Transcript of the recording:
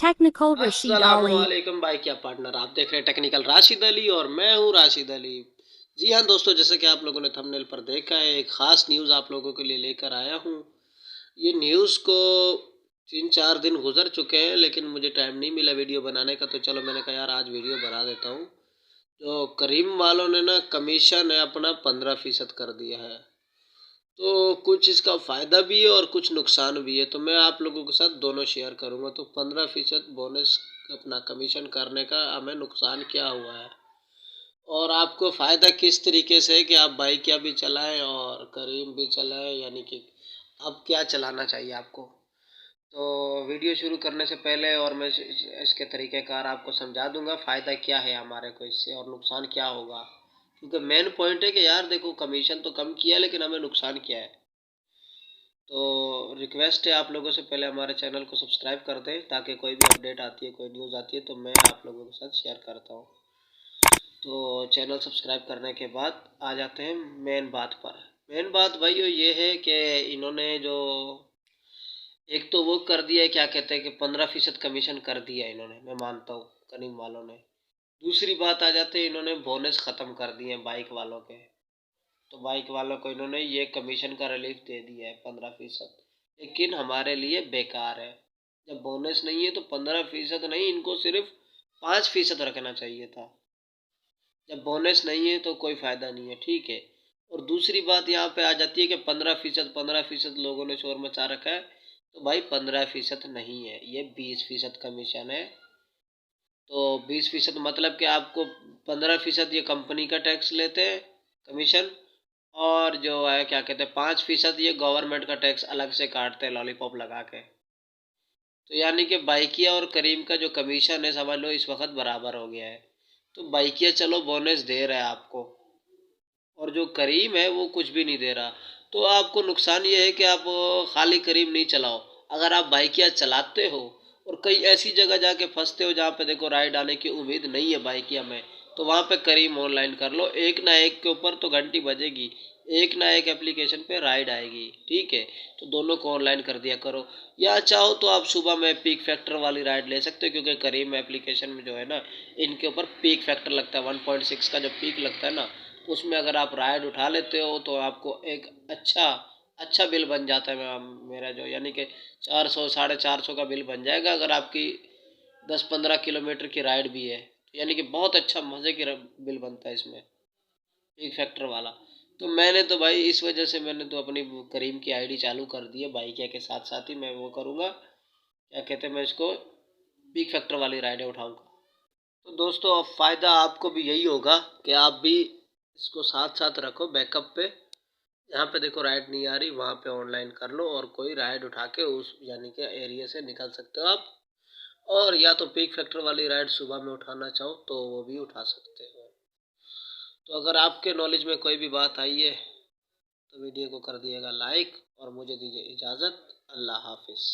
Technical Rashid Ali. अस्सलामुअलैकुम भाई, क्या पार्टनर। आप देख रहे हैं टेक्निकल राशिद अली और मैं हूँ राशिद अली। जी हाँ दोस्तों, जैसे कि आप लोगों ने थंबनेल पर देखा है, एक ख़ास न्यूज़ आप लोगों के लिए लेकर आया हूँ। ये न्यूज़ को 3-4 दिन गुजर चुके हैं, लेकिन मुझे टाइम नहीं मिला वीडियो बनाने का, तो चलो मैंने कहा यार आज वीडियो बना देता हूँ। जो करीम वालों ने ना कमीशन है अपना 15% कर दिया है। तो कुछ इसका फ़ायदा भी है और कुछ नुकसान भी है, तो मैं आप लोगों के साथ दोनों शेयर करूंगा। तो 15% बोनस अपना कमीशन करने का हमें नुकसान क्या हुआ है और आपको फ़ायदा किस तरीके से है कि आप बाइक क्या भी चलाएं और करीम भी चलाएं, यानी कि अब क्या चलाना चाहिए आपको। तो वीडियो शुरू करने से पहले और मैं इसके तरीक़ेकार आपको समझा दूंगा, फ़ायदा क्या है हमारे को इससे और नुकसान क्या होगा। क्योंकि मेन पॉइंट है कि यार देखो, कमीशन तो कम किया लेकिन हमें नुकसान क्या है। तो रिक्वेस्ट है आप लोगों से, पहले हमारे चैनल को सब्सक्राइब कर दें ताकि कोई भी अपडेट आती है, कोई न्यूज़ आती है तो मैं आप लोगों के साथ शेयर करता हूँ। तो चैनल सब्सक्राइब करने के बाद आ जाते हैं मेन बात पर। मेन बात भाई ये है कि इन्होंने जो एक तो वो कर दिया है, क्या कहते हैं कि 15% कमीशन कर दिया है इन्होंने, मैं मानता हूँ करीम वालों ने। दूसरी बात आ जाते हैं, इन्होंने बोनस ख़त्म कर दिए हैं बाइक वालों के। तो बाइक वालों को इन्होंने ये कमीशन का रिलीफ दे दिया है 15%, लेकिन हमारे लिए बेकार है। जब बोनस नहीं है तो 15% नहीं, इनको सिर्फ 5% रखना चाहिए था। जब बोनस नहीं है तो कोई फ़ायदा नहीं है, ठीक है। और दूसरी बात यहाँ पे आ जाती है कि 15% लोगों ने शोर मचा रखा है। तो भाई 15% नहीं है, ये 20% कमीशन है। तो 20% मतलब कि आपको 15% ये कंपनी का टैक्स लेते हैं कमीशन, और जो है क्या कहते हैं 5% ये गवर्नमेंट का टैक्स अलग से काटते हैं लॉलीपॉप लगा के। तो यानी कि बाइकिया और करीम का जो कमीशन है समझ लो इस वक्त बराबर हो गया है। तो बाइकिया चलो बोनस दे रहा है आपको, और जो करीम है वो कुछ भी नहीं दे रहा। तो आपको नुकसान ये है कि आप खाली करीम नहीं चलाओ। अगर आप बाइकिया चलाते हो और कई ऐसी जगह जाके फंसते हो जहाँ पे देखो राइड आने की उम्मीद नहीं है बाइकिया में, तो वहाँ पे करीम ऑनलाइन कर लो। एक ना एक के ऊपर तो घंटी बजेगी, एक ना एक एप्लीकेशन पे राइड आएगी, ठीक है। तो दोनों को ऑनलाइन कर दिया करो। या चाहो तो आप सुबह में पीक फैक्टर वाली राइड ले सकते हो, क्योंकि करीम एप्लीकेशन में जो है ना, इनके ऊपर पीक फैक्टर लगता है 1.6 का, जो पीक लगता है ना, उसमें अगर आप राइड उठा लेते हो तो आपको एक अच्छा अच्छा बिल बन जाता है। मेरा जो यानी कि 400 450 का बिल बन जाएगा अगर आपकी 10-15 किलोमीटर की राइड भी है, तो यानी कि बहुत अच्छा मज़े की बिल बनता है इसमें, एक फैक्टर वाला। तो मैंने तो भाई इस वजह से मैंने तो अपनी करीम की आईडी चालू कर दी है, बाइकिया के साथ साथ ही मैं वो करूँगा, क्या कहते हैं, मैं इसको बिग फैक्टर वाली राइडें उठाऊँगा। तो दोस्तों अब फ़ायदा आपको भी यही होगा कि आप भी इसको साथ साथ रखो बैकअप पे। यहाँ पे देखो राइड नहीं आ रही, वहाँ पे ऑनलाइन कर लो और कोई राइड उठा के उस यानी कि एरिया से निकल सकते हो आप। और या तो पीक फैक्टर वाली राइड सुबह में उठाना चाहो तो वो भी उठा सकते हो। तो अगर आपके नॉलेज में कोई भी बात आई है तो वीडियो को कर दिएगा लाइक और मुझे दीजिए इजाज़त। अल्लाह हाफिज़।